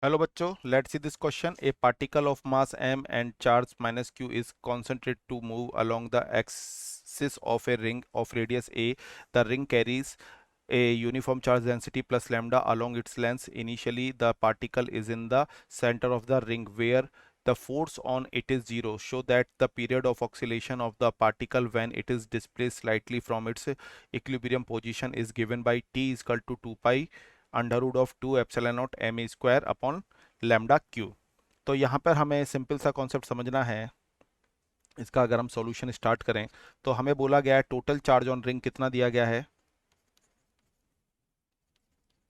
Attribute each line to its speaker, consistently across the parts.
Speaker 1: Hello बच्चों, let's see this question. A particle of mass m and charge minus q is concentrated to move along the axis of a ring of radius a. The ring carries a uniform charge density plus lambda along its length. Initially, the particle is in the center of the ring where the force on it is zero. Show that the period of oscillation of the particle when it is displaced slightly from its equilibrium position is given by t is equal to 2 pi under root of 2 epsilon not M A square upon lambda Q. तो यहाँ पर हमें simple सा concept समझना है। इसका अगर हम सॉल्यूशन स्टार्ट करें तो हमें बोला गया है टोटल चार्ज ऑन रिंग कितना दिया गया है।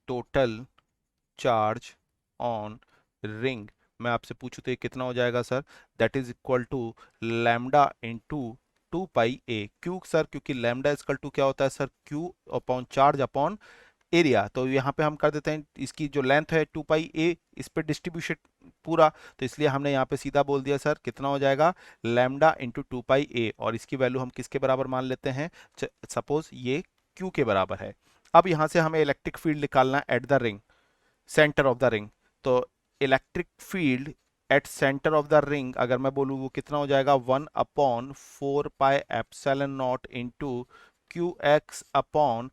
Speaker 1: टोटल चार्ज ऑन रिंग मैं आपसे पूछूं तो ये कितना हो जाएगा sir. That is equal to lambda into 2 pi A Q sir, क्योंकि लैम्डा इक्वल टू क्या होता है sir, Q upon charge upon area. तो यहाँ पे हम कर देते हैं इसकी जो लेंथ है 2 पाई ए, इस पे डिस्ट्रीब्यूशन पूरा, तो इसलिए हमने यहाँ पे सीधा बोल दिया सर कितना हो जाएगा लैम्डा इंटू 2 पाई ए, और इसकी वैल्यू हम किसके बराबर मान लेते हैं, सपोज ये क्यू के बराबर है। अब यहाँ से हमें इलेक्ट्रिक फील्ड निकालना है at the ring, centre of the ring. तो electric field at centre of the ring अगर मैं बोलूँ वो कितना हो जाएगा 1/4 pi epsilon not into Q X upon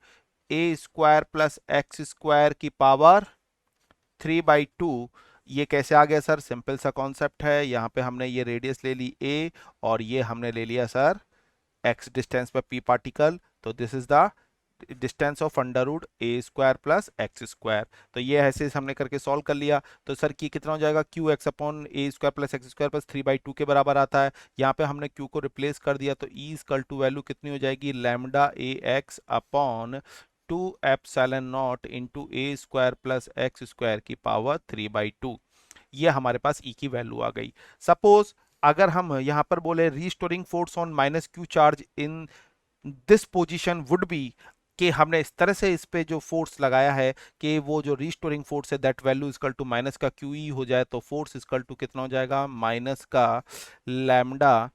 Speaker 1: A square plus X square की पावर 3/2। ये कैसे आ गया सर, सिंपल सा कॉन्सेप्ट है। यहाँ पे हमने ये रेडियस ले ली ए और ये हमने ले लिया सर एक्स डिस्टेंस पर पी पार्टिकल, तो this is the distance of under root A square plus X square. तो ये ऐसे हमने करके सॉल्व कर लिया। तो सर की कितना हो जाएगा Q X upon A square plus X square plus 3/2 के बराबर आता है। यहाँ पे हमने क्यू को रिप्लेस कर दिया तो ई इक्वल टू वैल्यू कितनी हो जाएगी lambda A x upon 2 epsilon not into a square plus X square की पावर 3/2। ये हमारे पास ई की वैल्यू आ गई। सपोज अगर हम यहाँ पर बोले restoring force on minus Q charge in this position would be, कि हमने इस तरह से इस पे जो फोर्स लगाया है कि वो जो रीस्टोरिंग फोर्स है that value equal to minus का क्यू ई हो जाए, तो फोर्स इक्वल टू कितना हो जाएगा माइनस का lambda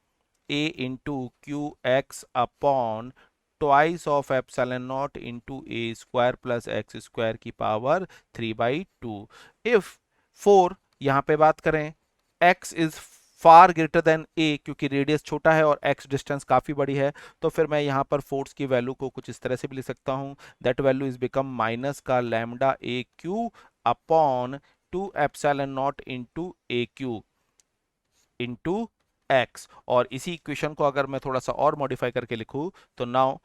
Speaker 1: A into Q X upon twice of epsilon not into a square plus X square की पावर 3/2। इफ 4 यहाँ पे बात करें x is far greater than a, क्योंकि रेडियस छोटा है और x डिस्टेंस काफी बड़ी है, तो फिर मैं यहाँ पर फोर्स की वैल्यू को कुछ इस तरह से भी लिख सकता हूँ। That value is become minus का lambda a q upon 2 epsilon not into a q into x. और इसी इक्वेशन को अगर मैं थोड़ा सा और मॉडिफाई करके लिखूं तो now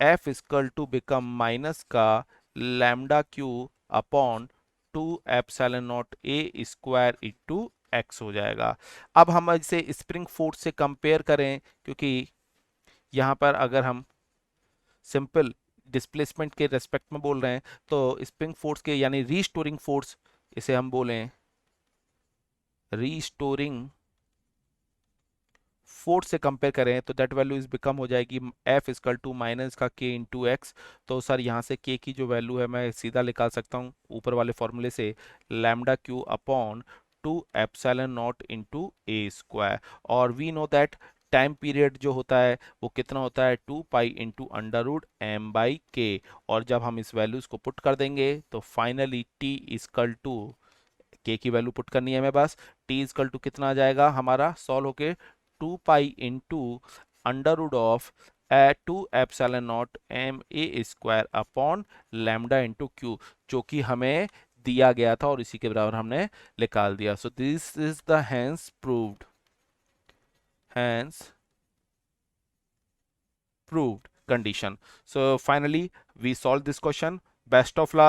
Speaker 1: f equal to become minus का lambda q upon 2 epsilon naught a square into x हो जाएगा। अब हम इसे स्प्रिंग फोर्स से कंपेयर करें, क्योंकि यहाँ पर अगर हम सिंपल डिस्प्लेसमेंट के रेस्पेक्ट में बोल रहे हैं तो स्प्रिंग फोर्स के यानी रीस्टोरिंग फोर्स इसे हम बोलें रीस्टोरिंग फोर्स से कंपेयर करें तो दैट वैल्यू इज बिकम हो जाएगी एफ इक्वल टू माइनस का के इंटू एक्स। तो सर यहाँ से के की जो वैल्यू है मैं सीधा निकाल सकता हूँ ऊपर वाले फॉर्मूले से, lambda q upon 2 epsilon not into a square. और we know that time period जो होता है वो कितना होता है 2 pi into under root m by k. और जब हम इस वैल्यूज को पुट कर देंगे तो फाइनली टी इक्वल टू के की वैल्यू पुट करनी है हमें बस, टी इक्वल टू कितना आ जाएगा हमारा सॉल्व होके 2 pi into under root of 2 epsilon not M A square upon lambda into q, जो कि हमें दिया गया था और इसी के बराबर हमने निकाल दिया। So this is the hence proved, hence proved condition. So finally we solved this question. Best of luck.